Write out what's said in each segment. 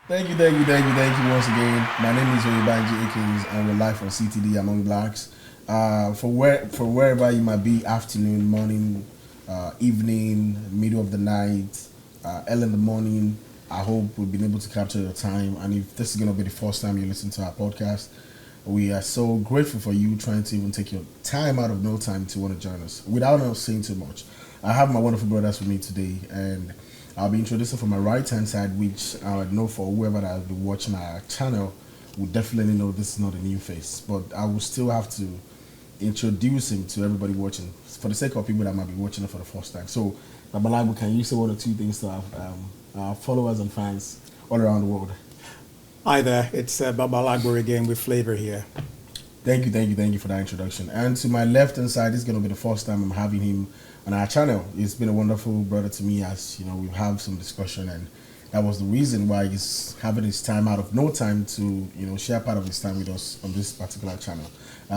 Thank you once again. My name is Oyebanji Akins, and we're live from CTD Among Blacks. For wherever you might be, afternoon, morning, evening, middle of the night, early in the morning, I hope we've been able to capture your time. And if this is going to be the first time you listen to our podcast, we are so grateful for you trying to even take your time out of no time to want to join us. Without us saying too much, I have my wonderful brothers with me today, and I'll be introducing from my right hand side, which I know for whoever that has been watching our channel will definitely know this is not a new face, but I will still have to introduce him to everybody watching for the sake of people that might be watching it for the first time. So, Babalago, can you say one or two things to our followers and fans all around the world? Hi there, it's Babalago again with flavor here. Thank you for that introduction. And to my left hand side, this is going to be the first time I'm having him on our channel. It's been a wonderful brother to me, as you know, we've had some discussion, and that was the reason why he's having his time out of no time to, share part of his time with us on this particular channel.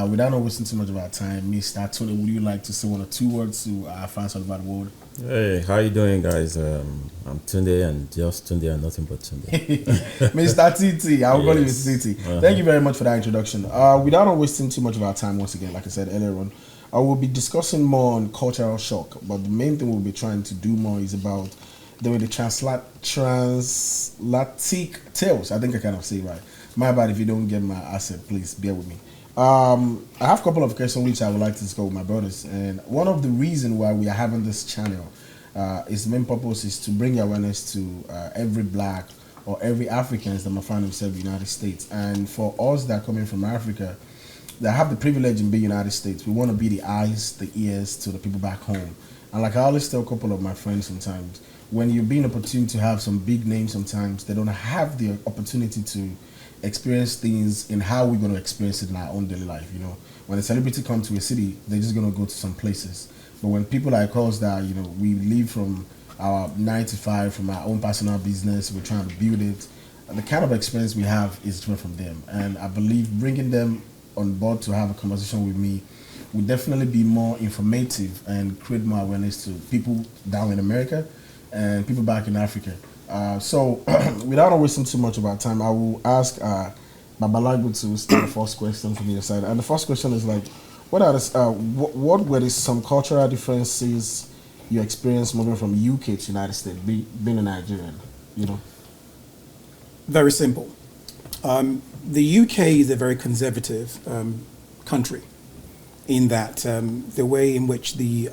Without not wasting too much of our time, Mr. Tony, would you like to say one or two words to our fans all over the world? Hey, how you doing, guys? I'm Tunde, and just Tunde and nothing but Tunde. Mr. TT, I'll call you Mr. TT. Thank you very much for that introduction. Without not wasting too much of our time, once again, like I said earlier on, I will be discussing more on cultural shock, but the main thing we'll be trying to do more is about the transatlantic tales. I think I kind of say it right. My bad if you don't get my accent, please bear with me. I have a couple of questions which I would like to discuss with my brothers, and one of the reasons why we are having this channel is the main purpose is to bring awareness to every black or every Africans that might find themselves in the United States. And for us that are coming from Africa, that have the privilege in being United States, we want to be the eyes, the ears to the people back home. And like I always tell a couple of my friends sometimes, when you're being opportunity to have some big names, sometimes they don't have the opportunity to experience things in how we're going to experience it in our own daily life. When a celebrity comes to a city, they're just going to go to some places. But when people like us that, we live from our 9 to 5, from our own personal business, we're trying to build it, the kind of experience we have is different from them. And I believe bringing them on board to have a conversation with me will definitely be more informative and create more awareness to people down in America and people back in Africa. So without wasting too much of our time, I will ask Babalago to start the first question from your side. And the first question is what were some cultural differences you experienced moving from UK to United States, being a Nigerian? Very simple. The UK is a very conservative country in that the way in which we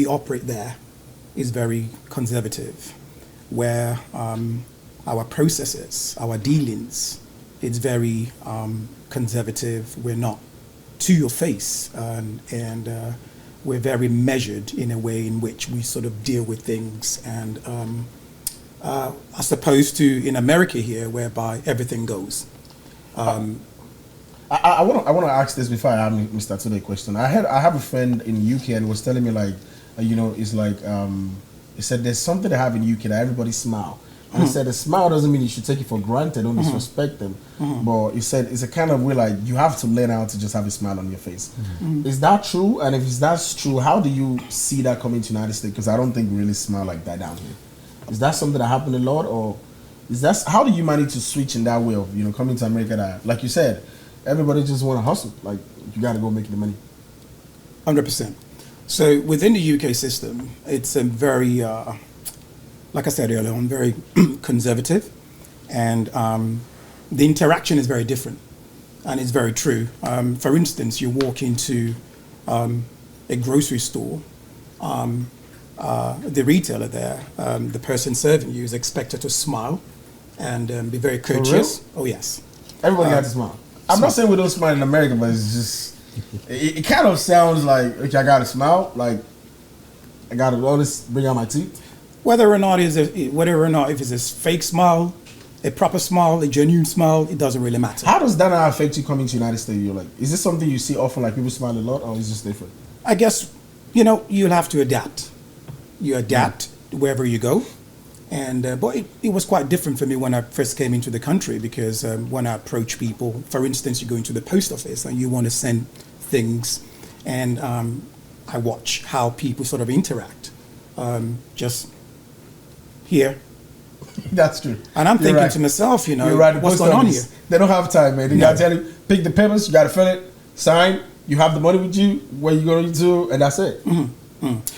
operate there is very conservative, where our processes, our dealings, it's very conservative. We're not to your face, and we're very measured in a way in which we sort of deal with things, and as opposed to in America here, whereby everything goes. I want to ask this before I ask Mr. Today question. I have a friend in UK, and he was telling me he said there's something they have in UK that everybody smile. And he said a smile doesn't mean you should take it for granted, don't disrespect them. But he said it's a kind of way you have to learn how to just have a smile on your face. Is that true? And if that's true, how do you see that coming to the United States? Because I don't think we really smile like that down here. Is that something that happened a lot, or how do you manage to switch in that way of coming to America that, like you said, everybody just want to hustle, you got to go make the money? 100%. So within the UK system, it's a very, like I said earlier on, very conservative, and the interaction is very different, and it's very true. For instance, you walk into a grocery store, the retailer there, the person serving you is expected to smile and be very courteous. Oh yes, everybody got to smile. I'm not saying we don't smile in America, but it's just it kind of sounds like, okay, I gotta smile, I gotta always bring out my teeth. Whether or not if it's a fake smile, a proper smile, a genuine smile, it doesn't really matter. How does that not affect you coming to the United States? Is this something you see often, people smile a lot, or is this different? I guess you'll have to adapt. You adapt wherever you go. And but it was quite different for me when I first came into the country, because when I approach people, for instance, you go into the post office and you want to send things, and I watch how people sort of interact. Just here, That's true. And I'm You're thinking right. to myself, you know, You're right. The what's post going on office, here? They don't have time, man. They No. gotta tell you, pick the papers, you gotta fill it, sign, you have the money with you, where you going to, and that's it.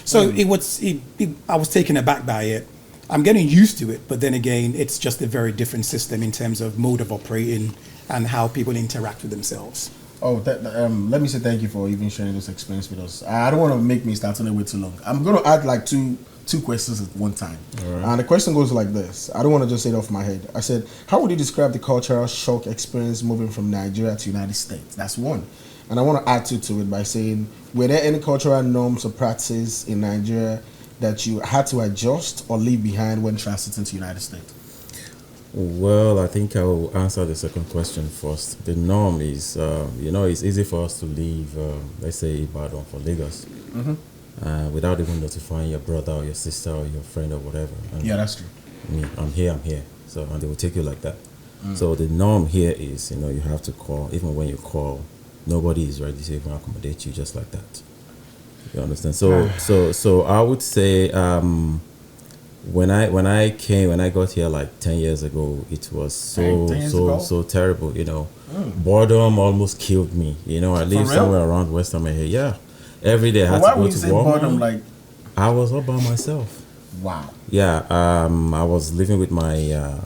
So I was taken aback by it. I'm getting used to it, but then again, it's just a very different system in terms of mode of operating and how people interact with themselves. Oh, let me say thank you for even sharing this experience with us. I don't want to make me start on it way too long. I'm going to add like two questions at one time. All right. And the question goes like this. I don't want to just say it off my head. I said, how would you describe the cultural shock experience moving from Nigeria to United States? That's one. And I want to add to it by saying, were there any cultural norms or practices in Nigeria that you had to adjust or leave behind when transiting to United States? Well, I think I will answer the second question first. The norm is, it's easy for us to leave, let's say, Ibadan for Lagos, without even notifying your brother or your sister or your friend or whatever. And Yeah, that's true. I'm here. So, and they will take you like that. So the norm here is, you have to call. Even when you call, nobody is ready to even accommodate you just like that. You understand? So I would say, when I got here like 10 years ago, it was so terrible. Boredom almost killed me. I live somewhere around West America. Yeah, every day I had to go to work. Boredom, like, I was all by myself. wow. Yeah, I was living with my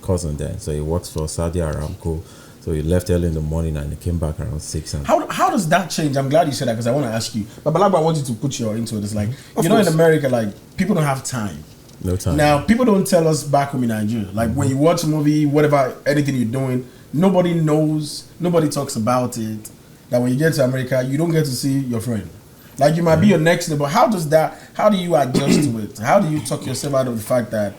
cousin then. So he works for Saudi Aramco. So he left early in the morning and he came back around 6. And How does that change? I'm glad you said that because I want to ask you. But Balagba, I want you to put your into it. It's like, in America, like, people don't have time. no time. Now, people don't tell us back home in Nigeria. Like, when you watch a movie, whatever, anything you're doing, nobody knows, nobody talks about it. That when you get to America, you don't get to see your friend. Like, you might be your next neighbor. How do you adjust to it? How do you talk yourself out of the fact that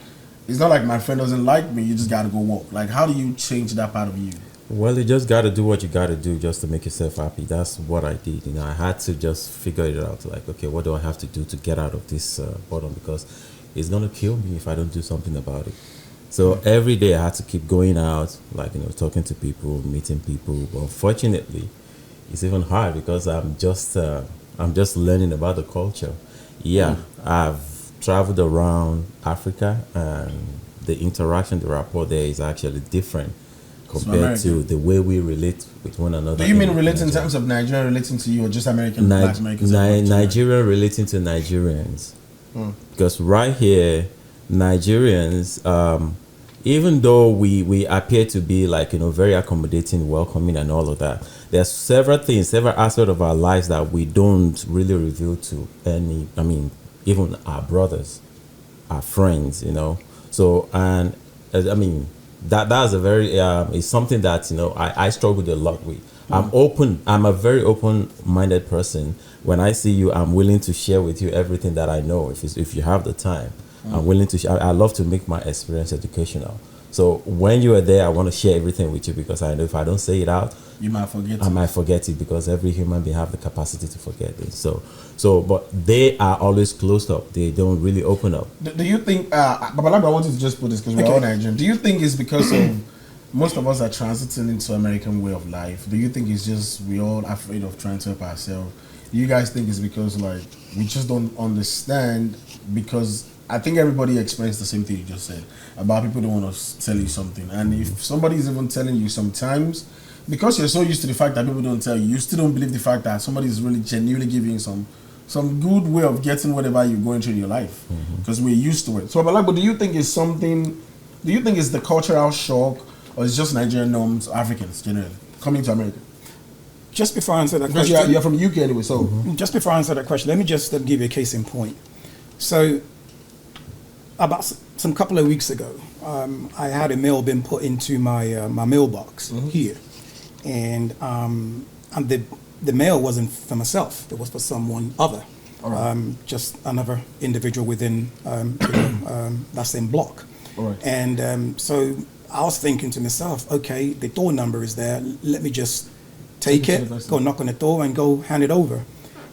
it's not like my friend doesn't like me, you just got to go walk? Like, how do you change that part of you? Well, you just got to do what you got to do just to make yourself happy. That's what I did. I had to just figure it out. Like, okay, what do I have to do to get out of this bottom? Because it's going to kill me if I don't do something about it. So every day I had to keep going out, like, talking to people, meeting people. But unfortunately, it's even hard because I'm just learning about the culture. Yeah, I've traveled around Africa, and the interaction, the rapport there is actually different compared to the way we relate with one another. Do you mean relate in terms of Nigeria relating to you or just American Black Americans? Nigeria relating to Nigerians. Because right here, Nigerians, even though we appear to be like, very accommodating, welcoming and all of that, there's several aspects of our lives that we don't really reveal to even our brothers, our friends, So, and that's a very it's something that I struggled a lot with. I'm a very open-minded person. When I see you, I'm willing to share with you everything that I know. If you have the time, I'm willing to I love to make my experience educational. So when you are there, I want to share everything with you because I know if I don't say it out, you might forget. I might forget it because every human being have the capacity to forget it. So but they are always closed up. They don't really open up. Do you think, Babalagba, I wanted to just put this because we're all Nigerian. Do you think it's because of most of us are transiting into American way of life? Do you think it's just we all afraid of trying to help ourselves? Do you guys think it's because like we just don't understand? Because I think everybody experienced the same thing you just said about people don't want to tell you something, and if somebody is even telling you sometimes, because you're so used to the fact that people don't tell you, you still don't believe the fact that somebody is really genuinely giving you some good way of getting whatever you're going through in your life, because we're used to it. So, but do you think it's something? Do you think it's the cultural shock, or it's just Nigerian norms, Africans generally coming to America? Just before I answer that Because question, you're from the UK anyway, so just before I answer that question, let me just give you a case in point. So, about some couple of weeks ago, I had a mail being put into my mailbox here, and the mail wasn't for myself; it was for someone other, just another individual within that same block. And so I was thinking to myself, okay, the door number is there. Let me just take it, go knock on the door, and go hand it over.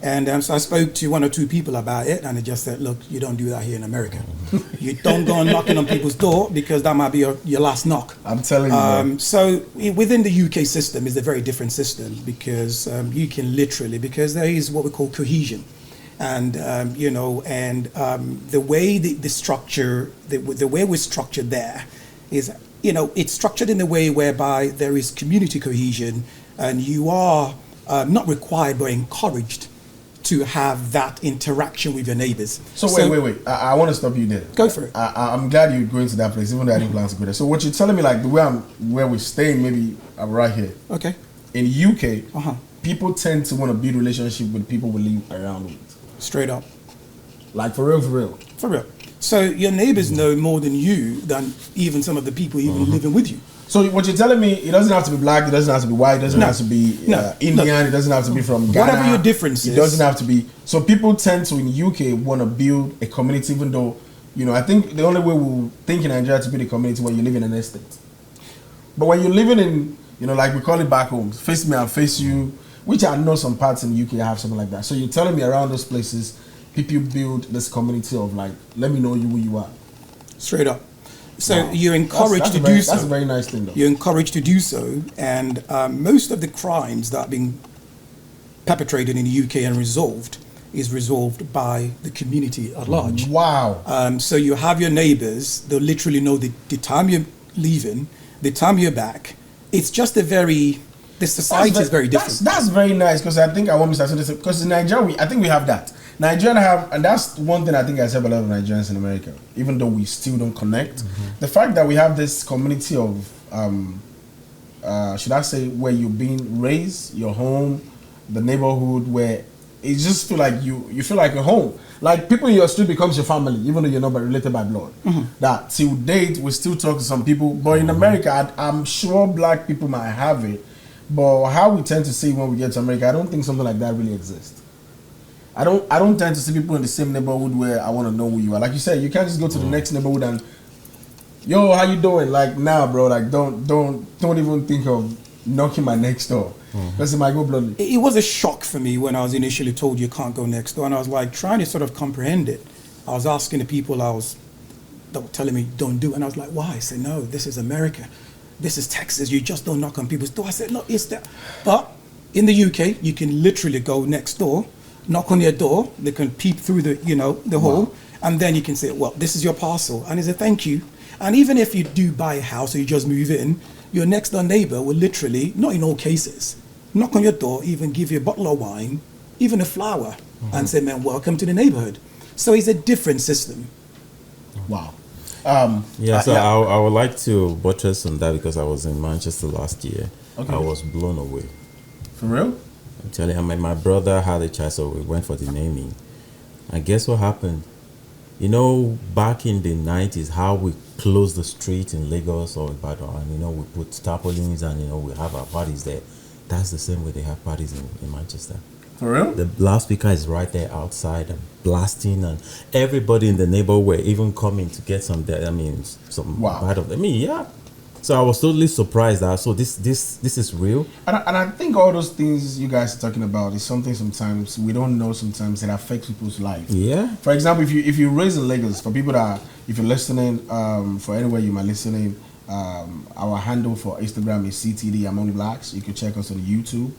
And so I spoke to one or two people about it, and they just said, look, you don't do that here in America. You don't go knocking on people's door because that might be your last knock. I'm telling you. So within the UK system is a very different system because you can literally, because there is what we call cohesion. And the way the structure, the way we're structured there is, it's structured in a way whereby there is community cohesion, and you are not required but encouraged to have that interaction with your neighbors. So wait. I want to stop you there. Go for it. I'm glad you're going to that place, even though I didn't plan to go there. So what you're telling me, like the way where we're staying, maybe I'm right here. Okay. In UK, people tend to want to build relationship with people we live around with. Straight up. Like for real. For real. So your neighbors know more than you, than even some of the people even living with you. So what you're telling me, it doesn't have to be black, it doesn't have to be white, it doesn't have to be Indian, it doesn't have to be from Ghana. Whatever your difference is. It doesn't have to be. So people tend to, in UK, want to build a community, even though, I think the only way we think in Nigeria to build a community when you live in an estate. But when you're living in, like we call it back homes, face me and face you, which I know some parts in UK have something like that. So you're telling me around those places, people build this community of like, let me know you who you are. Straight up. So Wow. you're encouraged to do so. That's a very nice thing, though. You're encouraged to do so, and most of the crimes that are being perpetrated in the UK and resolved is resolved by the community at large. Wow. So you have your neighbors; they'll literally know the time you're leaving, the time you're back. It's just the society is very different. That's very nice, because I think I want to say because in Nigeria, I think we have that. Nigerians have, and that's one thing I think I said a lot of Nigerians in America, even though we still don't connect. The fact that we have this community of, should I say, where you're being raised, your home, the neighborhood, where it just feel like you feel like a home. Like people in your street becomes your family, even though you're not related by blood. That till date, we still talk to some people, but in America, I'm sure black people might have it, but how we tend to see when we get to America, I don't think something like that really exists. I don't tend to see people in the same neighborhood where I want to know who you are. Like you said, you can't just go to the next neighborhood and, yo, how you doing? Like, nah, bro. Like, don't even think of knocking my next door. Because it might go bloody. It was a shock for me when I was initially told you can't go next door, and I was like trying to sort of comprehend it. I was asking the people that were telling me don't do it, and I was like, why? I said, no, this is America. This is Texas. You just don't knock on people's door. I said, no, it's that. But in the UK, you can literally go next door, knock on their door, they can peep through the hole, and then you can say, well, this is your parcel, and it's a thank you. And even if you do buy a house or you just move in, your next door neighbor will literally, not in all cases, knock on your door, even give you a bottle of wine, even a flower, and say, man, welcome to the neighborhood. So it's a different system. Wow. I would like to buttress on that, because I was in Manchester last year. Okay. I was blown away. For real? I'm telling you, my brother had a child, so we went for the naming. And guess what happened? Back in the 90s, how we closed the street in Lagos or Ibadan, and we put tarpaulins and we have our parties there. That's the same way they have parties in Manchester. For real? The loudspeaker is right there outside and blasting, and everybody in the neighborhood were even coming to get some Wow. part of. Yeah. So I was totally surprised that this is real. And I think all those things you guys are talking about is something sometimes we don't know. Sometimes it affects people's life. Yeah. For example, if you raise in Lagos, for people that if you're listening, for anywhere you might listening, our handle for Instagram is CTD Among Blacks. You can check us on YouTube.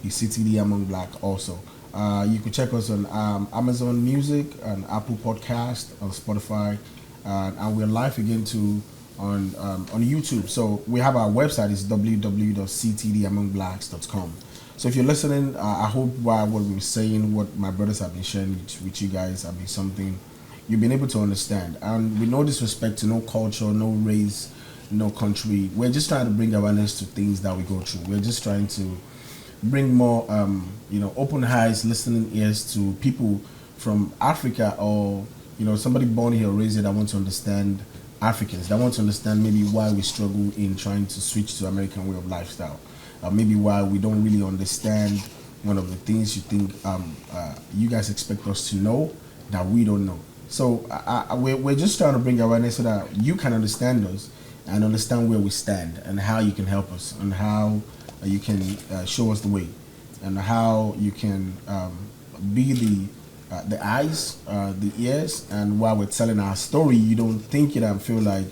It's CTD Among Black also. You can check us on Amazon Music and Apple Podcast, on Spotify, and we're live again too on YouTube. So we have our website is www.ctdamongbblacks.com. So if you're listening, I hope what we were saying, what my brothers have been sharing with you guys, have been something you've been able to understand. And with no disrespect to no culture, no race, no country, we're just trying to bring awareness to things that we go through. We're just trying to bring more, open eyes, listening ears to people from Africa, or somebody born here or raised here that want to understand Africans, that want to understand maybe why we struggle in trying to switch to American way of lifestyle, maybe why we don't really understand one of the things you think you guys expect us to know that we don't know. So we're just trying to bring awareness so that you can understand us and understand where we stand and how you can help us and how you can show us the way and how you can be the eyes, the ears, and while we're telling our story, you don't think it and feel like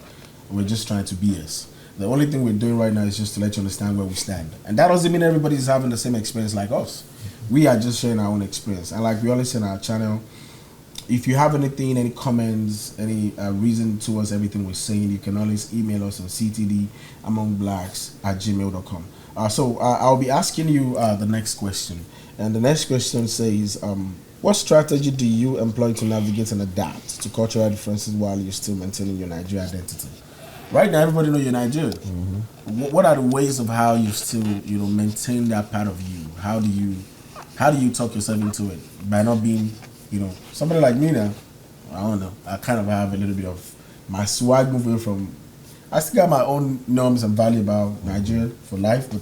we're just trying to BS. The only thing we're doing right now is just to let you understand where we stand. And that doesn't mean everybody's having the same experience like us. We are just sharing our own experience. And like we always say on our channel, if you have anything, any comments, any reason towards everything we're saying, you can always email us on ctdamongbblacks@gmail.com. So I'll be asking you the next question. And the next question says, what strategy do you employ to navigate and adapt to cultural differences while you're still maintaining your Nigerian identity? Right now, everybody knows you're Nigerian. Mm-hmm. What are the ways of how you still, maintain that part of you? How do you talk yourself into it by not being, somebody like me now? I don't know. I kind of have a little bit of my swag moving from. I still got my own norms and value about Nigeria for life, but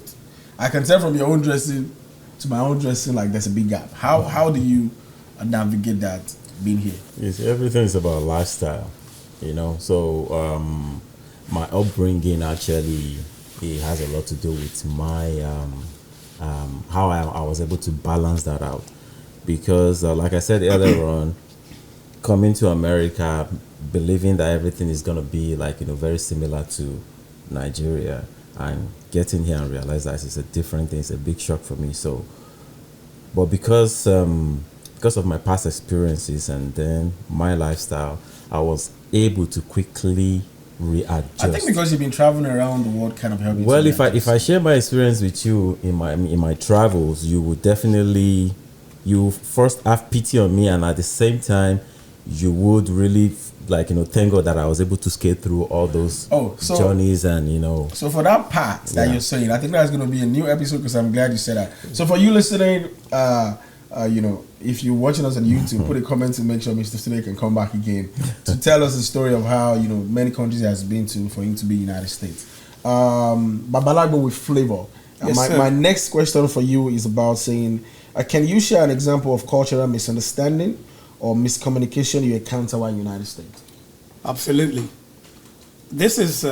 I can tell from your own dressing to my own dressing, like there's a big gap. How do you navigate that being here? Yes, everything's about lifestyle, So my upbringing actually, it has a lot to do with my how I was able to balance that out, because like I said earlier on, coming to America, believing that everything is going to be like very similar to Nigeria, and getting here and realize that it's a different thing. It's a big shock for me. So, but because of my past experiences and then my lifestyle, I was able to quickly readjust. I think because you've been traveling around the world kind of helped you. Well, if I share my experience with you in my travels, you would definitely, you first have pity on me, and at the same time, you would really thank God that I was able to skate through all those journeys and So for that part that you're saying, I think that's going to be a new episode, because I'm glad you said that. So for you listening, if you're watching us on YouTube, put a comment to make sure Mr. Stone can come back again to tell us the story of how many countries he has been to for him to be United States. Babalago with flavor. Yes, my next question for you is about saying, can you share an example of cultural misunderstanding or miscommunication you encounter while in the United States? Absolutely. This is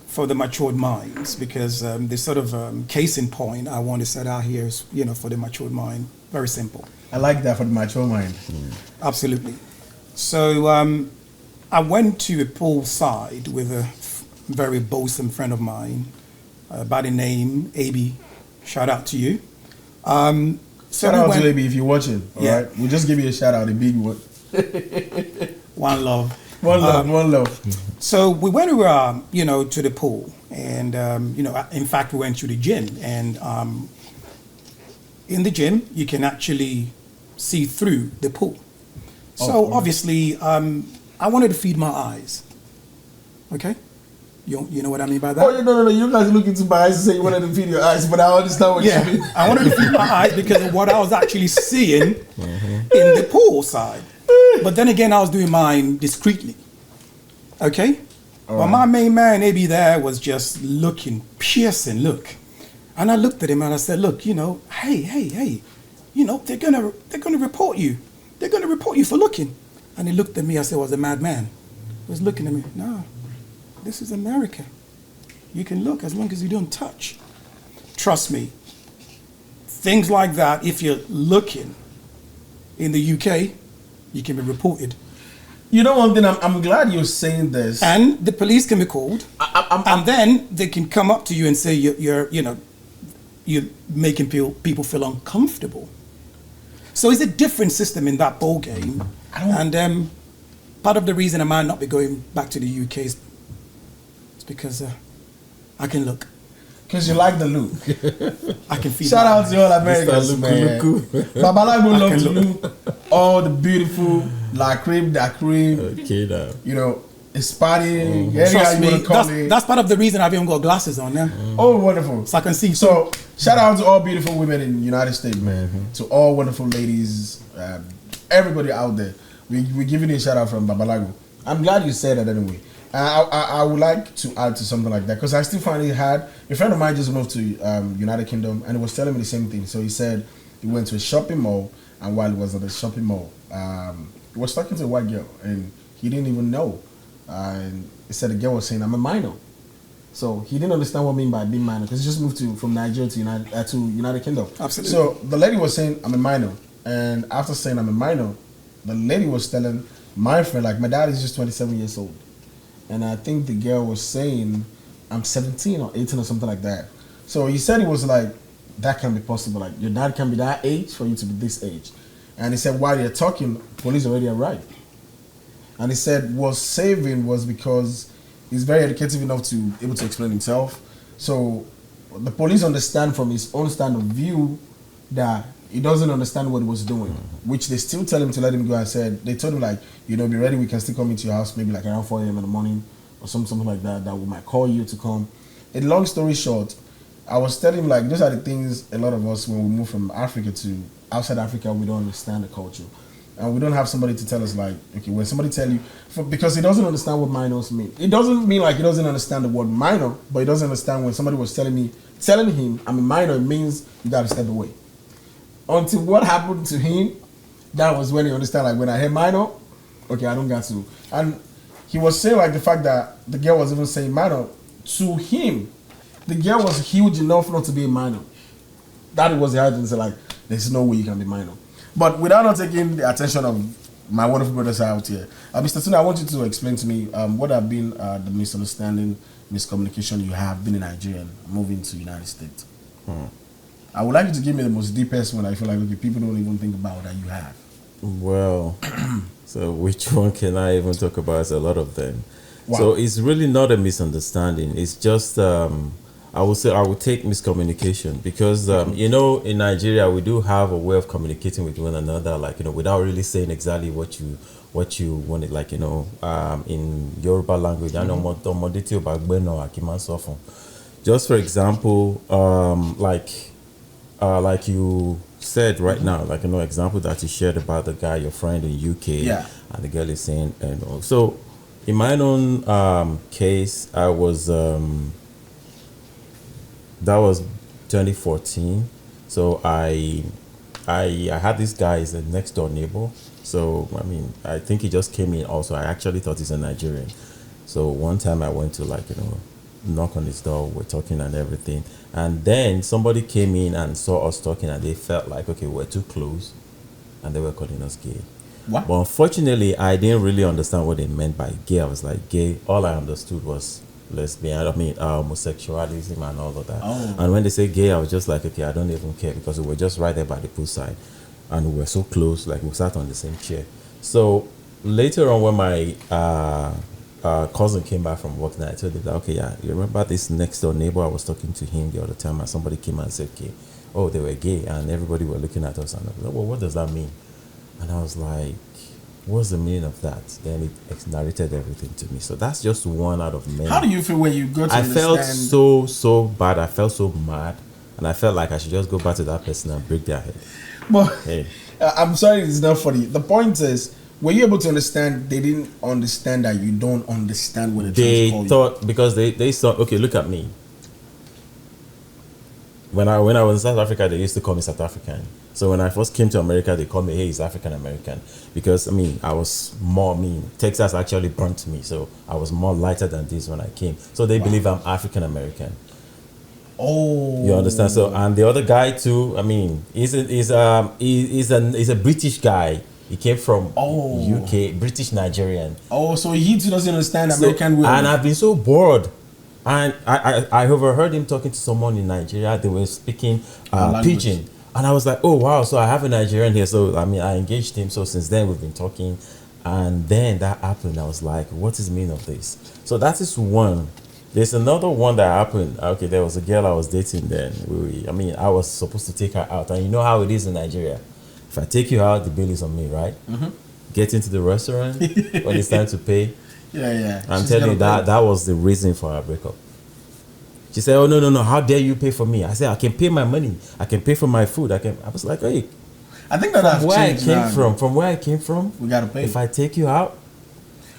for the matured minds, because the sort of case in point I want to set out here is, for the matured mind, very simple. I like that, for the mature mind. Absolutely. So I went to a poolside with a very bosom friend of mine by the name AB. Shout out to you. Shout out to AB if you're watching. All right? We'll just give you a shout out, a big one. One love. One love. So we went to to the pool, and in fact we went to the gym, and in the gym you can actually see through the pool. So obviously I wanted to feed my eyes. Okay, you know what I mean by that? Oh no! You guys look into my eyes and say you wanted to feed your eyes, but I understand what you mean. I wanted to feed my eyes because of what I was actually seeing in the pool side. But then again, I was doing mine discreetly. Okay? But my main man, AB, there was just looking, piercing look. And I looked at him and I said, look, hey, they're gonna report you. They're gonna report you for looking. And he looked at me, I said, was a madman. He was looking at me, no, this is America. You can look as long as you don't touch. Trust me. Things like that, if you're looking in the UK, you can be reported. You know one thing, I'm glad you're saying this. And the police can be called, and then they can come up to you and say you're making people feel uncomfortable. So it's a different system in that ball game. And part of the reason I might not be going back to the UK is because I can look. Because you like the look. I can feel. Shout out to all Americans, man. Babalago love to look. All the beautiful la creme, da cream. Okay, now. Hispanic. Trust me, that's part of the reason I've even got glasses on now. Oh, wonderful. So I can see. So, shout out to all beautiful women in the United States, man. To all wonderful ladies, everybody out there. We're giving you a shout out from Babalago. I'm glad you said that anyway. I would like to add to something like that, because I still find it hard. A friend of mine just moved to United Kingdom, and he was telling me the same thing. So he said he went to a shopping mall, and while he was at the shopping mall, he was talking to a white girl, and he didn't even know. And he said the girl was saying, "I'm a minor." So he didn't understand what I mean by being minor, because he just moved from Nigeria to United Kingdom. Absolutely. So the lady was saying, "I'm a minor," and after saying I'm a minor, the lady was telling my friend, like, my dad is just 27 years old. And I think the girl was saying, I'm 17 or 18 or something like that. So he said it was like, that can be possible. Like, your dad can be that age for you to be this age. And he said, while they're talking, police already arrived. And he said, was saving was because he's very educated enough to able to explain himself. So the police understand from his own stand of view that he doesn't understand what he was doing, which they still tell him to let him go. I said, they told him like, be ready, we can still come into your house maybe like around 4 a.m. in the morning or something like that, that we might call you to come. And long story short, I was telling him like, those are the things a lot of us, when we move from Africa to outside Africa, we don't understand the culture. And we don't have somebody to tell us like, okay, when somebody tell you, because he doesn't understand what minors mean. It doesn't mean like he doesn't understand the word minor, but he doesn't understand when somebody was telling him, I'm a minor, it means you got to step away. Until what happened to him, that was when he understand like, when I hear minor, okay, I don't got to. And he was saying like the fact that the girl was even saying minor, to him, the girl was huge enough not to be a minor. That was the argument. So like, there's no way you can be minor. But without not taking the attention of my wonderful brothers out here, Mr. Tuna, I want you to explain to me what have been the misunderstanding, miscommunication you have been in Nigeria and moving to the United States. I would like you to give me the most deepest one. I feel like okay, people don't even think about that you have. Well, so which one can I even talk about? It's a lot of them. Wow. So it's really not a misunderstanding. It's just, I would say I would take miscommunication because, in Nigeria, we do have a way of communicating with one another, like, without really saying exactly what you wanted, like, in Yoruba language. Just for example, like you said right now, like, example that you shared about the guy, your friend in UK, and the girl is saying, and so in my own case, I was, that was 2014. So I had this guy, he's a next door neighbor. So, I think he just came in also. I actually thought he's a Nigerian. So one time I went to knock on his door, we're talking and everything. And then somebody came in and saw us talking and they felt like, okay, we're too close. And they were calling us gay. What? But unfortunately, I didn't really understand what they meant by gay. I was like, gay, all I understood was lesbian, homosexualism and all of that. Oh. And when they say gay, I was just like, okay, I don't even care because we were just right there by the poolside. And we were so close, like we sat on the same chair. So later on when my cousin came back from work, and I told him that, okay, yeah, you remember this next door neighbor? I was talking to him the other time and somebody came and said, okay, oh, they were gay. And everybody were looking at us and I was like, well, what does that mean? And I was like, what's the meaning of that? Then it narrated everything to me. So that's just one out of many. How do you feel when you go to I understand? felt so bad. I felt so mad. And I felt like I should just go back to that person and break their head. But Hey. I'm sorry, it's not funny. The point is, were you able to understand? They didn't understand that you don't understand what they're trying to call They thought, because they saw, okay, look at me. When I was in South Africa, they used to call me South African. So when I first came to America, they called me, hey, he's African American. Because, I was more Texas actually burnt me. So I was more lighter than this when I came. So they believe I'm African American. Oh. You understand? So, and the other guy too, he's a British guy. He came from UK, British Nigerian. Oh, so he too doesn't understand American way. And I've been so bored. And I overheard him talking to someone in Nigeria. They were speaking Pidgin. And I was like, oh, wow. So I have a Nigerian here. So, I engaged him. So since then, we've been talking. And then that happened. I was like, what is the meaning of this? So that is one. There's another one that happened. Okay, there was a girl I was dating then. I was supposed to take her out. And you know how it is in Nigeria. If I take you out, the bill is on me, right? Mm-hmm. Get into the restaurant when it's time to pay. Yeah. I'm telling you, that was the reason for our breakup. She said, oh, no, how dare you pay for me? I said, I can pay my money. I can pay for my food. I was like, hey. I think that's From where I came from, we got to pay. If I take you out.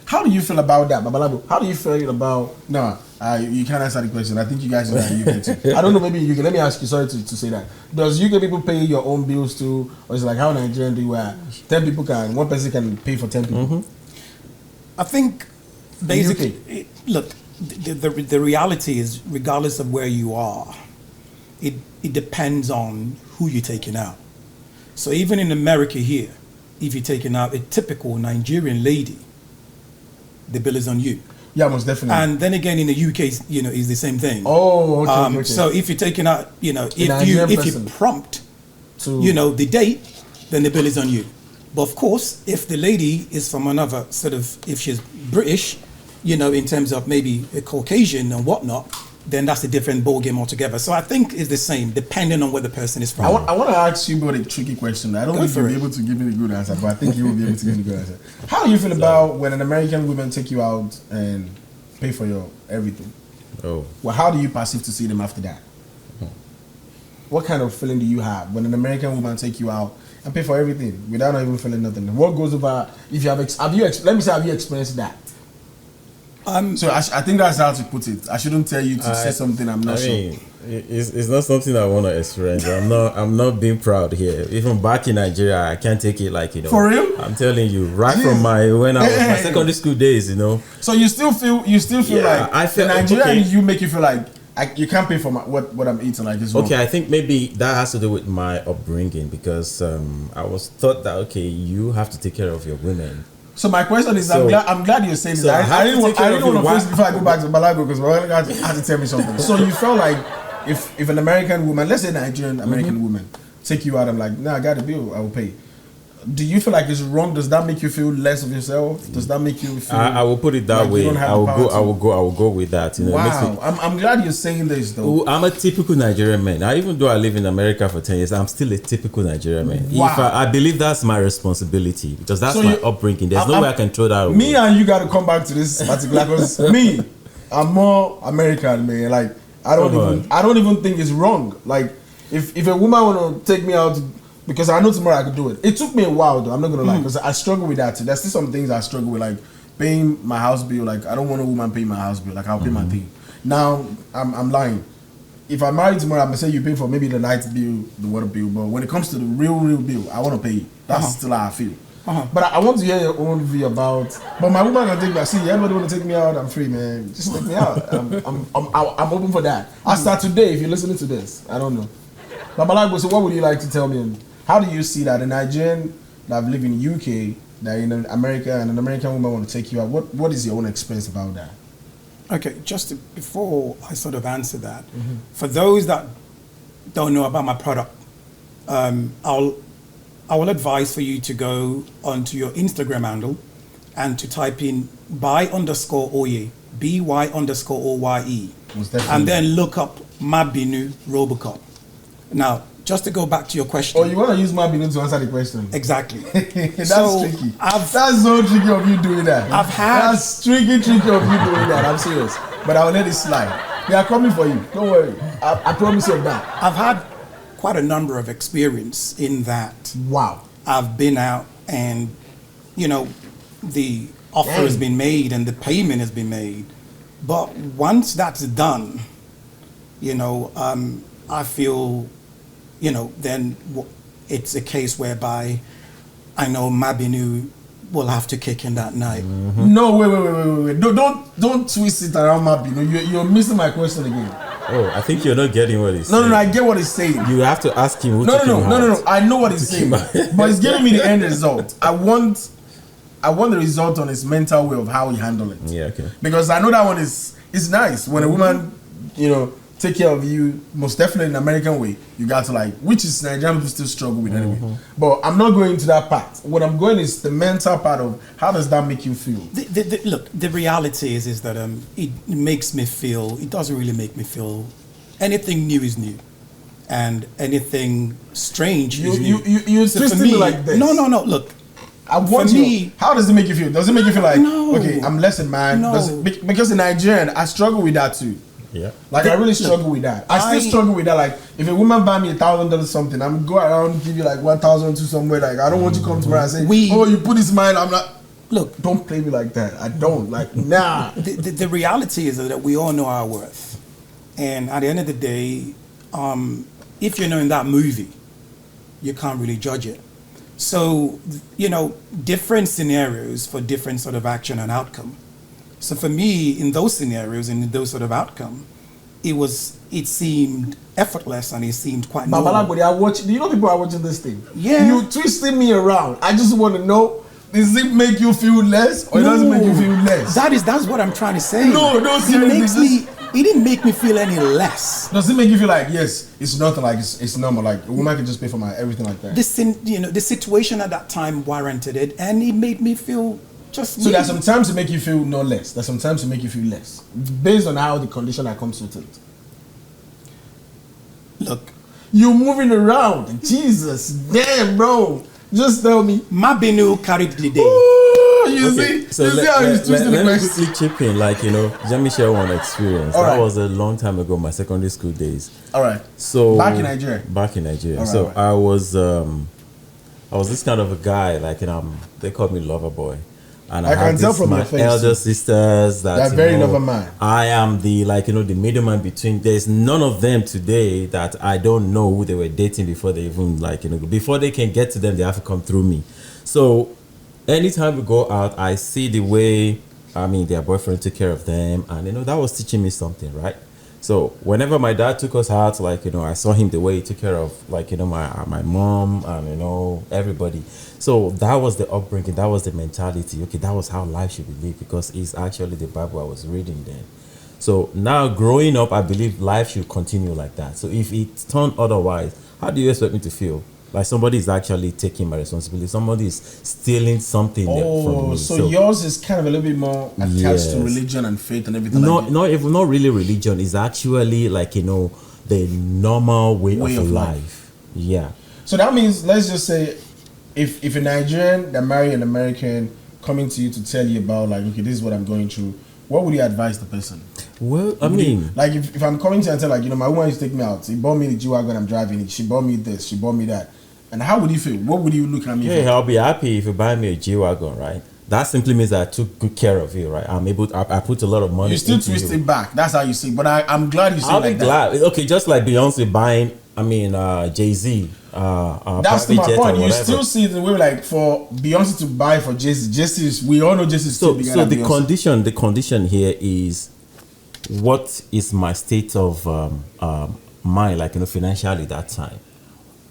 How do you feel about that, Babalabo? How do you feel about... No, you can't answer the question. I think you guys are UK too. I don't know, maybe UK. Let me ask you, sorry to say that. Does UK people pay your own bills too? Or is it like how Nigerian do where 10 people one person can pay for 10 people? I think basically, look, the reality is, regardless of where you are, it depends on who you're taking out. So even in America here, if you're taking out a typical Nigerian lady, the bill is on you. Yeah, most definitely. And then again, in the UK, is the same thing. Oh, okay, okay. So if you're taking out, Nigerian if you person prompt, to the date, then the bill is on you. But of course, if the lady is from another sort of, if she's British, in terms of maybe a Caucasian and whatnot, then that's a different ball game altogether. So I think it's the same, depending on where the person is from. I want to ask you about a tricky question. I don't think you'll be able to give me a good answer, but I think you will be able to give me a good answer. How do you feel about when an American woman take you out and pay for your everything? Oh. Well, how do you perceive to see them after that? What kind of feeling do you have when an American woman take you out and pay for everything without not even feeling nothing? What goes over if you have you experienced that? So I think that's how to put it. I shouldn't tell you to say something I'm not sure. It's not something I want to experience. I'm not being proud here. Even back in Nigeria, I can't take it For real? I'm telling you, right from my secondary school days, So you still feel like I feel Nigeria and you make you feel like you can't pay for what I'm eating like this. Okay, I think maybe that has to do with my upbringing because I was taught that you have to take care of your women. So my question is, I'm glad you're saying that. I didn't want to face before I go back to Balago because Balago had to tell me something. So you felt like if an American woman, let's say Nigerian American woman, take you out, I'm like, nah, I got a bill, I will pay. Do you feel like it's wrong? Does that make you feel less of yourself? Does that make you feel? I will put it that way. I will go with that. Wow, I'm glad you're saying this though. I'm a typical Nigerian man. Even though I live in America for 10 years, I'm still a typical Nigerian man. Wow. I believe that's my responsibility because that's my upbringing. There's no way I can throw that away. Me and you got to come back to this particular because I'm more American, man. Like I don't even think it's wrong. Like if a woman want to take me out. Because I know tomorrow I could do it. It took me a while though, I'm not gonna lie, because I struggle with that too. There's still some things I struggle with, like paying my house bill. Like I don't want a woman paying my house bill. Like I'll pay my thing. Now I'm lying. If I'm married tomorrow, I'm gonna say you pay for maybe the light bill, the water bill. But when it comes to the real bill, I want to pay it. That's still how I feel. But I want to hear your own view about. But my woman can take me. See, everybody want to take me out. I'm free, man. Just take me out. I'm open for that. I'll start today if you're listening to this. I don't know. But Balago, so what would you like to tell me? How do you see that a Nigerian that live in the UK, that in America, and an American woman want to take you out? What is your own experience about that? Okay, before I sort of answer that, for those that don't know about my product, I will advise for you to go onto your Instagram handle and to type in by_Oye, BY_OYE, and then look up Mabinu Robocop. Now, just to go back to your question. Oh, you want to use Mabinu to answer the question? Exactly. That's tricky. That's so tricky of you doing that. That's tricky of you doing that. I'm serious. But I'll let it slide. They are coming for you. Don't worry. I promise you that. I've had quite a number of experience in that. Wow. I've been out and, the offer has been made and the payment has been made. But once that's done, I feel, then it's a case whereby I know Mabinu will have to kick in that night. No, wait. Don't twist it around Mabinu. You're missing my question again. Oh, I think you're not getting what he's saying. No, I get what he's saying. You have to ask him who No. I know what he's saying. But he's giving me the end result. I want the result on his mental way of how he handled it. Yeah, okay. Because I know that one is nice. When a woman, take care of you, most definitely in an American way, you got to which is Nigerian people still struggle with anyway. But I'm not going to that part. What I'm going is the mental part of how does that make you feel? Look, the reality is that it makes me feel, it doesn't really make me feel, anything new is new. And anything strange is new. You twist me like this. No, look. I want you. How does it make you feel? Does it make you feel like, okay, I'm less than man? No. Because in Nigerian, I struggle with that too. Yeah. I really struggle with that. I still struggle with that. If a woman buy me $1,000 something, I'm go around give you 1,000 to somewhere. I don't want you to come to me and say, you put this mind. I'm not. Look, don't play me like that. I don't nah. The reality is that we all know our worth, and at the end of the day, if you're in that movie, you can't really judge it. So different scenarios for different sort of action and outcome. So for me, in those scenarios and in those sort of outcome, it seemed effortless and it seemed quite normal. Do you know people are watching this thing? Yeah. You twisting me around. I just want to know does it make you feel less or it doesn't make you feel less? That's what I'm trying to say. No, seriously. It didn't make me feel any less. Does it make you feel like, yes, it's nothing, like it's normal, like a woman can just pay for my everything like that? The situation at that time warranted it, and it made me feel just. So there's sometimes to make you feel no less. There's sometimes to make you feel less, based on how the condition that comes with it. Look, you're moving around. Jesus, damn, bro. Just tell me. Mabinu carried the day. Ooh, you see? So you see how he's twisting the let me question? quickly chip in, like, let me share one experience. All that right. was a long time ago, my secondary school days. All right. So back in Nigeria. All right, so I was this kind of a guy, like, they called me lover boy. And I can tell from my your face, elder sisters that they're very lover man. I am the the middleman between. There's none of them today that I don't know who they were dating before they even before they can get to them, they have to come through me. So anytime we go out, I see the way their boyfriend took care of them, and that was teaching me something, right? So whenever my dad took us out, I saw him the way he took care of my mom and everybody. So that was the upbringing, that was the mentality. Okay, that was how life should be lived, because it's actually the Bible I was reading then. So now growing up, I believe life should continue like that. So if it's turned otherwise, how do you expect me to feel? Like somebody is actually taking my responsibility. Somebody is stealing something from me. So yours is kind of a little bit more attached to religion and faith and everything. Not really religion. It's actually the normal way of life. Yeah. So that means, let's just say, if a Nigerian that marry an American coming to you to tell you about okay, this is what I'm going through, what would you advise the person? Well, if I'm coming to you and tell my woman used to take me out, he bought me the G-Wagon I'm driving it, she bought me this, she bought me that, and how would you feel? What would you look at me for? I'll be happy if you buy me a G-Wagon, right? That simply means that I took good care of you, right? I put a lot of money. You still twist it back. That's how you see. But I'm glad you say I'll like be glad. Okay, just like Beyonce buying, Jay-Z. That's my point. You still see the way for Beyonce to buy for Jay-Z. We all know Jay-Z is still bigger than Beyonce. The condition here is, what is my state of mind, financially that time?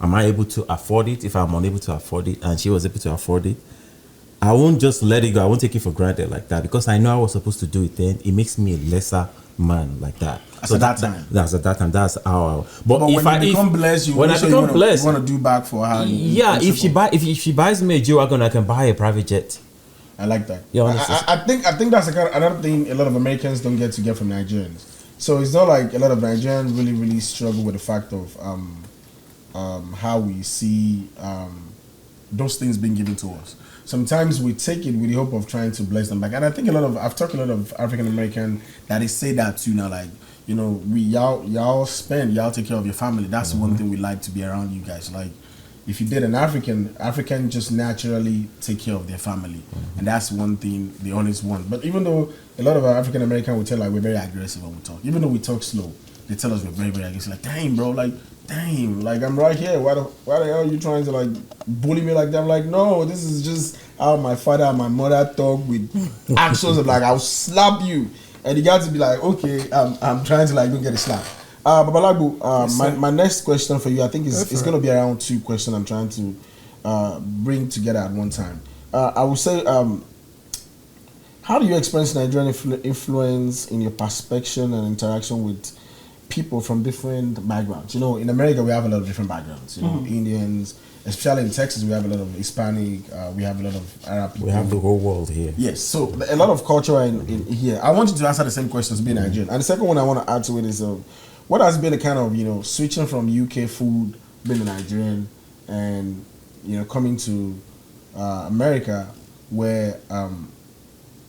Am I able to afford it? If I'm unable to afford it, and she was able to afford it, I won't just let it go. I won't take it for granted like that, because I know I was supposed to do it then. It makes me a lesser man like that. So at that time. That's how. But when you become blessed, you want to do back for her. Yeah, if she buys me a G-Wagon, I can buy a private jet. I like that. Yeah, I think that's another thing a lot of Americans don't get from Nigerians. So it's not like a lot of Nigerians really, really struggle with the fact of how we see those things being given to us. Sometimes we take it with the hope of trying to bless them back. And I think I've talked to a lot of African American that they say that too now, y'all take care of your family. That's one thing we like to be around you guys. Like, if you did an African just naturally take care of their family. And that's one thing they always want. But even though a lot of our African American will tell we're very aggressive when we talk, even though we talk slow, they tell us we're very, very aggressive. Like, dang, bro, I'm right here. Why the hell are you trying to bully me like that? I'm like, no, this is just how my father and my mother talk with actions of I'll slap you. And you got to be like, okay, I'm trying to don't get a slap. Babalagu, my next question for you, I think it's going to be around 2 questions I'm trying to bring together at one time. I would say, how do you experience Nigerian influence in your perception and interaction with people from different backgrounds? In America we have a lot of different backgrounds. Indians, especially in Texas, we have a lot of Hispanic. We have a lot of Arab people. We have the whole world here. Yes, so a lot of culture in here. I want you to answer the same questions, being Nigerian. And the second one I want to add to it is, what has been the kind of switching from UK food, being a Nigerian, and coming to America, where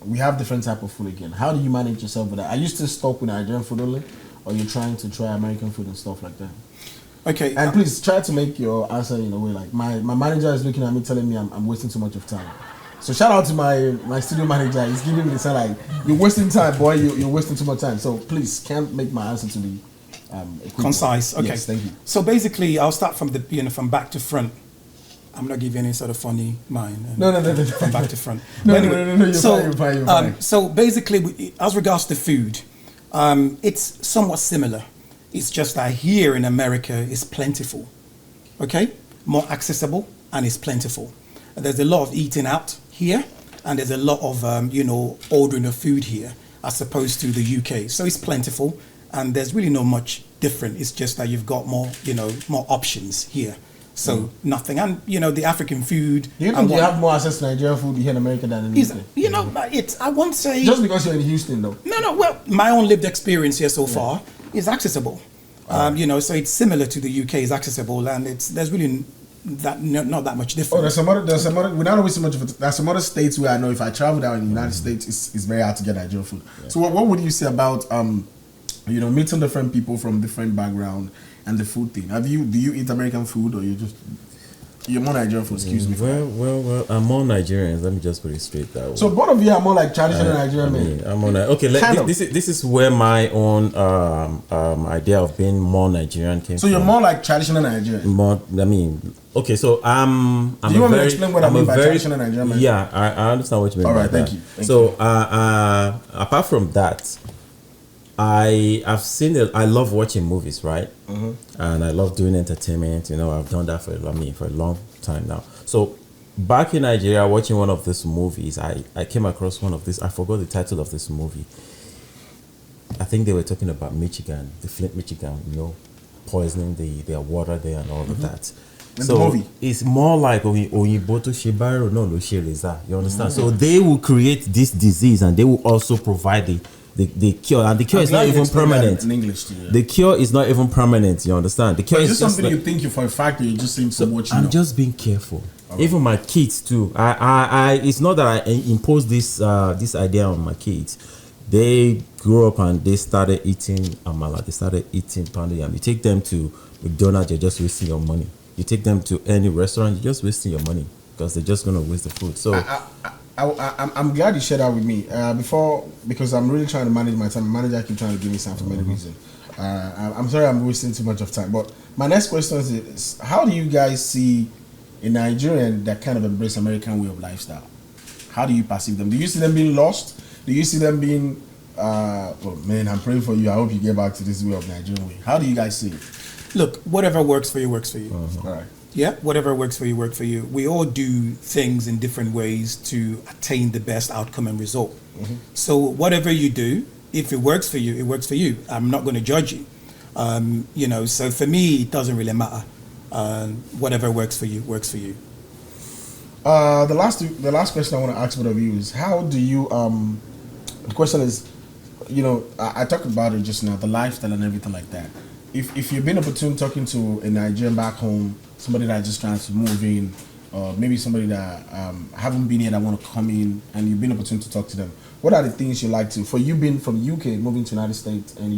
we have different type of food again. How do you manage yourself with that? Are you still stuck with Nigerian food only? Or you're trying to try American food and stuff like that? Okay. And please try to make your answer in a way my manager is looking at me telling me I'm wasting too much of time. So shout out to my studio manager. He's giving me the sign you're wasting time, boy. You're wasting too much time. So please can't make my answer to be concise. Okay. Yes, thank you. So basically, I'll start from from back to front. I'm not giving any sort of funny mind. No. From back to front. No. You're fine. So basically, as regards to food, it's somewhat similar. It's just that here in America, it's plentiful. Okay? More accessible, and it's plentiful. There's a lot of eating out here, and there's a lot of ordering of food here as opposed to the UK. So it's plentiful, and there's really not much different. It's just that you've got more more options here. So nothing, and the African food. Do you think you have more access to Nigerian food here in America than in the UK? I won't say just because you're in Houston, though. No. Well, my own lived experience here so far is accessible. So it's similar to the UK. It's accessible, and there's really not that much difference. Oh, there's some other. We're not always so much of it. There's some other states where I know if I travel down in the United States, it's very hard to get Nigerian food. Yeah. So what would you say about meeting different people from different background and the food thing? Do you eat American food, or you're more Nigerian food? Excuse me. Well, I'm more Nigerian. Let me just put it straight that way. So both of you are more like traditional Nigerian men. I'm more okay. This is where my own idea of being more Nigerian came from. So you're more like traditional Nigerian. More, okay. So I'm. Do you want me to explain what I mean by traditional Nigerian man? Yeah, I understand what you mean. All right, by thank that. you. So apart from that, I've seen it. I love watching movies, right? Mm-hmm. And I love doing entertainment. I've done that for a long time now. So back in Nigeria, watching one of these movies, I came across one of this. I forgot the title of this movie. I think they were talking about Michigan, the Flint, Michigan. Poisoning their water there and all of that. In the movie, it's more like Oyebanji Shibaro no Shereza. You understand? So they will create this disease, and they will also provide the cure, and the cure is not even permanent. In English, too, yeah. The cure is not even permanent. You understand? The cure is just something you think you for a fact, or you just think from what you know. I'm just being careful. Okay. Even my kids too. I it's not that I impose this idea on my kids. They grew up and they started eating amala. They started eating pounded yam. You take them to McDonald's, you're just wasting your money. You take them to any restaurant, you're just wasting your money because they're just gonna waste the food. So. I'm glad you shared that with me because I'm really trying to manage my time. My manager keeps trying to give me some for many reasons. I'm sorry I'm wasting too much of time. But my next question is, how do you guys see a Nigerian that kind of embrace American way of lifestyle? How do you perceive them? Do you see them being lost? Do you see them being, man, I'm praying for you. I hope you get back to this way of Nigerian way. How do you guys see it? Look, whatever works for you, works for you. All right. Yeah, whatever works for you, work for you. We all do things in different ways to attain the best outcome and result. Mm-hmm. So whatever you do, if it works for you, it works for you. I'm not going to judge you. So for me, it doesn't really matter. Whatever works for you, works for you. The last question I want to ask both of you is, how do you, the question is, I talked about it just now, the lifestyle and everything like that. If you've been opportune talking to a Nigerian back home, somebody that just trying to move in, or maybe somebody that haven't been here that want to come in, and you've been opportune to talk to them, what are the things you like to, for you being from UK, moving to the United States, and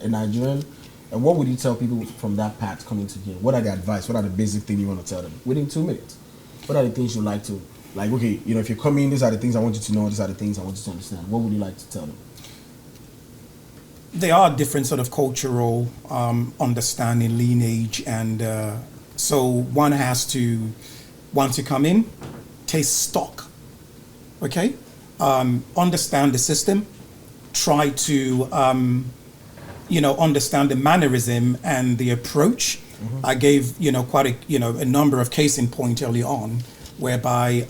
a Nigerian, and what would you tell people from that path coming to here? What are the advice? What are the basic things you want to tell them within 2 minutes? What are the things you like to, okay, if you come in, these are the things I want you to know, these are the things I want you to understand. What would you like to tell them? There are different sort of cultural understanding, lineage, and so one has to, once you come in, taste stock, okay? Understand the system, try to, understand the mannerism and the approach. Mm-hmm. I gave, quite a number of case in point early on, whereby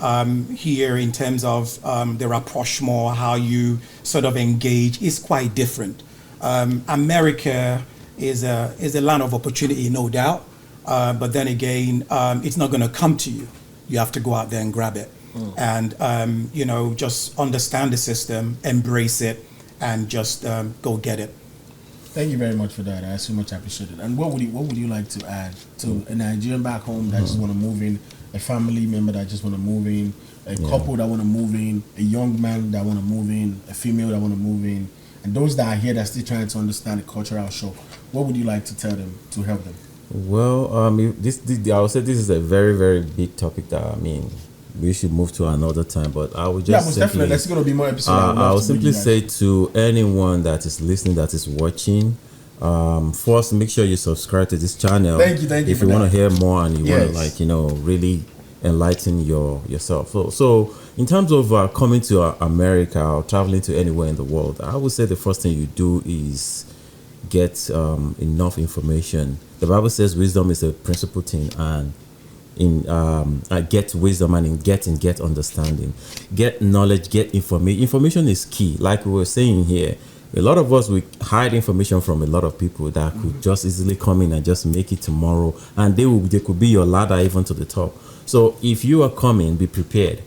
here in terms of the rapprochement, how you sort of engage is quite different. America is a land of opportunity, no doubt. But then again, it's not going to come to you. You have to go out there and grab it. And, just understand the system, embrace it, and just go get it. Thank you very much for that. I so much appreciate it. And what would you like to add to a Nigerian back home that just want to move in, a family member that just want to move in, a couple that want to move in, a young man that want to move in, a female that want to move in, and those that are here that are still trying to understand the cultural shock? What would you like to tell them to help them? Well, I would say this is a very, very big topic that we should move to another time. But I would just definitely. There's going to be more episodes. I will simply say to anyone that is listening, that is watching, first make sure you subscribe to this channel. Thank you. If you want to hear more and you want to really enlighten yourself. So in terms of coming to America or traveling to anywhere in the world, I would say the first thing you do is get enough information. The Bible says wisdom is a principal thing, and get wisdom and get understanding, get knowledge, get information. Information is key. Like we were saying here, a lot of us, we hide information from a lot of people that could just easily come in and just make it tomorrow, and they could be your ladder even to the top. So if you are coming, be prepared.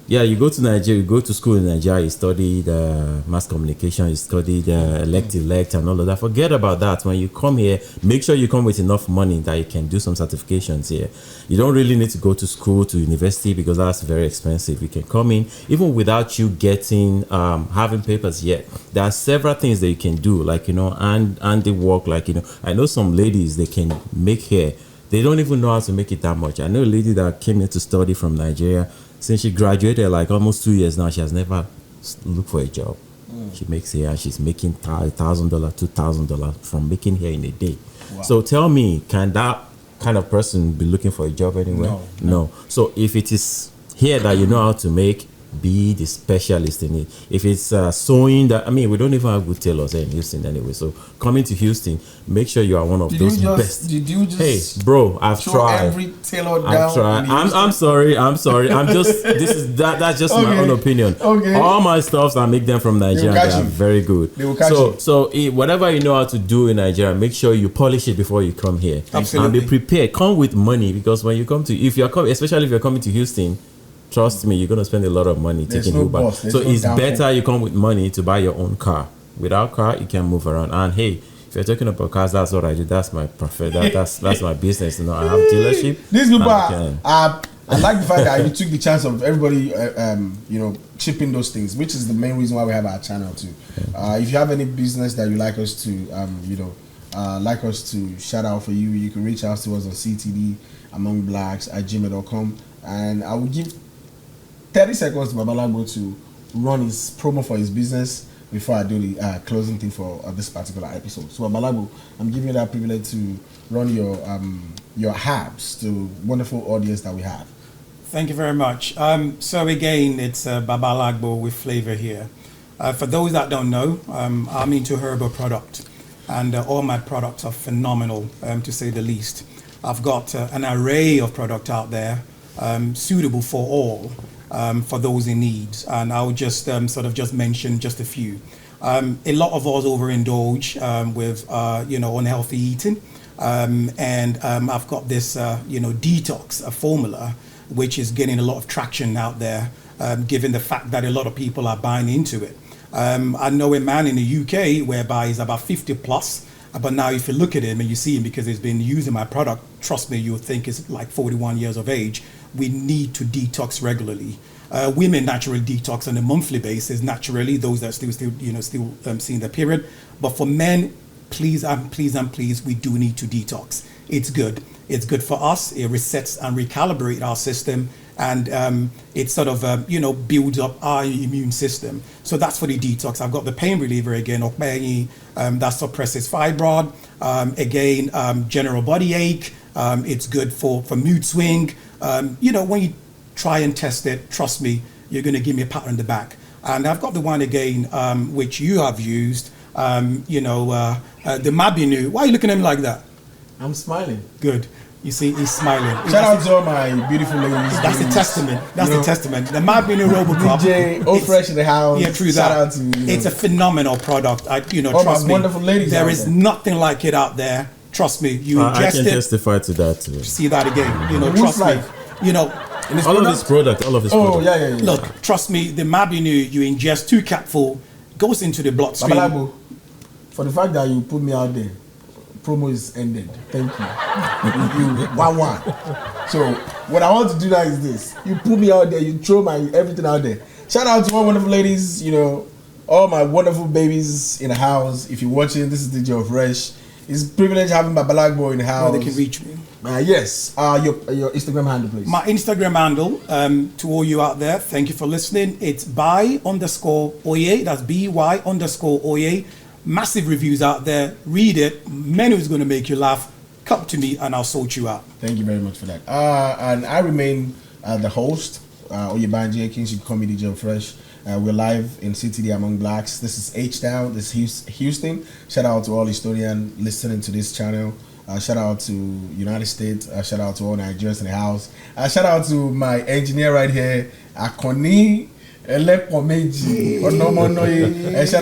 Yeah, you go to Nigeria, you go to school in Nigeria, you study the mass communication, you study the elect and all of that. Forget about that. When you come here, make sure you come with enough money that you can do some certifications here. You don't really need to go to school, to university, because that's very expensive. You can come in, even without you getting, having papers yet. There are several things that you can do, like, and they work, like, I know some ladies, they can make hair. They don't even know how to make it that much. I know a lady that came here to study from Nigeria. Since she graduated, like almost 2 years now, she has never looked for a job. She makes hair, and she's making $1,000, $2,000 from making hair in a day. Wow. So tell me, can that kind of person be looking for a job anywhere? No. So if it is here that you know how to make, be the specialist in it. If it's sewing, we don't even have good tailors here in Houston anyway. So coming to Houston, make sure you are one of those best. Did you just? Hey, bro, I've tried. Every tailor down. I've tried. I'm sorry. I'm just. That's just my own opinion. Okay. All my stuffs, I make them from Nigeria. They are very good. They will catch you. So whatever you know how to do in Nigeria, make sure you polish it before you come here. Absolutely. And be prepared. Come with money, because when you come to, especially if you're coming to Houston, trust me, you're going to spend a lot of money taking Uber. So it's better you come with money to buy your own car. Without car, you can move around. And hey, if you're talking about cars, that's what I do. That's my that's my business. I have dealership. These people I like the fact that you took the chance of everybody, chipping those things, which is the main reason why we have our channel too. If you have any business that you like us to, shout out for you, you can reach out to us on ctdamongblacks@gmail.com, and I will give 30 seconds to Babalago to run his promo for his business before I do the closing thing for this particular episode. So Babalago, I'm giving you that privilege to run your habs to wonderful audience that we have. Thank you very much. So again, it's Babalagbo with flavor here. For those that don't know, I'm into herbal product, and all my products are phenomenal, to say the least. I've got an array of product out there, suitable for all. For those in need, and I'll just just mention just a few. A lot of us overindulge with unhealthy eating, and I've got this detox formula, which is getting a lot of traction out there, given the fact that a lot of people are buying into it. I know a man in the UK whereby he's about 50 plus, but now if you look at him and you see him, because he's been using my product, trust me, you'll think he's like 41 years of age. We need to detox regularly. Women naturally detox on a monthly basis, naturally, those that still seeing their period. But for men, please, we do need to detox. It's good. It's good for us. It resets and recalibrates our system, and it builds up our immune system. So that's for the detox. I've got the pain reliever again, Oyebanji, that suppresses fibroid. General body ache. It's good for mood swing. When you try and test it, trust me, you're going to give me a pat on the back. And I've got the one again, which you have used, the Mabinu. Why are you looking at me like that? I'm smiling. Good. You see, he's smiling. Shout out to all my beautiful ladies. That's the testament. That's the testament. The Mabinu Robocop. DJ, all fresh in the house. Yeah, true. Shout out to It's a phenomenal product. All trust my me. Wonderful ladies. There is nothing like it out there. Trust me. You ingest I can testify to that too. See that again. Trust me. All of this product. Yeah. Look, trust me, the Mabinu, you ingest 2 capfuls, goes into the bloodstream. Babalago, for the fact that you put me out there, promo is ended. Thank you. You 1-1. So what I want to do now is this: you put me out there, you throw my everything out there. Shout out to all wonderful ladies, all my wonderful babies in the house. If you're watching, this is DJ of Fresh. It's a privilege having Babalago in the house. They can reach me. Yes. Your Instagram handle, please. My Instagram handle, to all you out there, thank you for listening. It's by_Oye. That's BY_Oye. Massive reviews out there. Read it. Menu is going to make you laugh. Come to me and I'll sort you out. Thank you very much for that. And I remain the host, Oyebanji, Akins. You can call me DJ of Fresh. We're live in CTD Among Blacks. This is H-Town. This is Houston. Shout out to all historians listening to this channel. Shout out to United States. Shout out to all Nigerians in the house. Shout out to my engineer right here, Akoni. And shout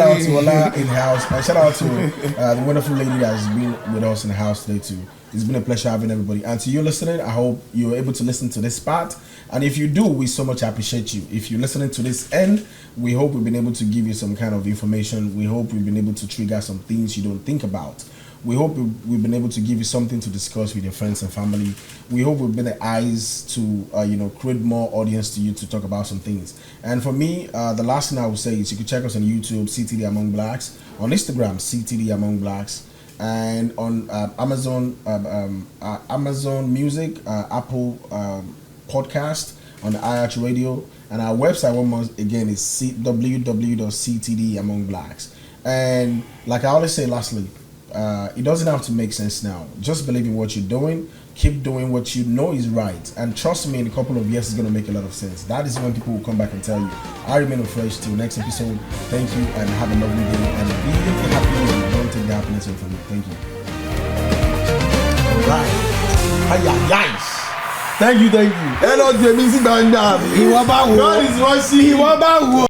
out to Ola in the house. Shout out to the wonderful lady that has been with us in the house today too. It's been a pleasure having everybody. And to you listening, I hope you're able to listen to this part. And if you do, we so much appreciate you. If you're listening to this end, we hope we've been able to give you some kind of information. We hope we've been able to trigger some things you don't think about. We hope we've been able to give you something to discuss with your friends and family. We hope we've been the eyes to, create more audience to you to talk about some things. And for me, the last thing I would say is you can check us on YouTube, CTD Among Blacks, on Instagram, CTD Among Blacks, and on Amazon Music, Apple Podcast, on the IH Radio, and our website one more again is www.ctdamongbblacks. And like I always say, lastly, it doesn't have to make sense now. Just believe in what you're doing. Keep doing what you know is right, and trust me, in a couple of years it's going to make a lot of sense. That is when people will come back and tell you. I remain fresh till next episode. Thank you and have a lovely day, and be happy and don't take the happiness away from you. Thank you. All right. Hi-ya-yais. Thank you. Hello, God is watching.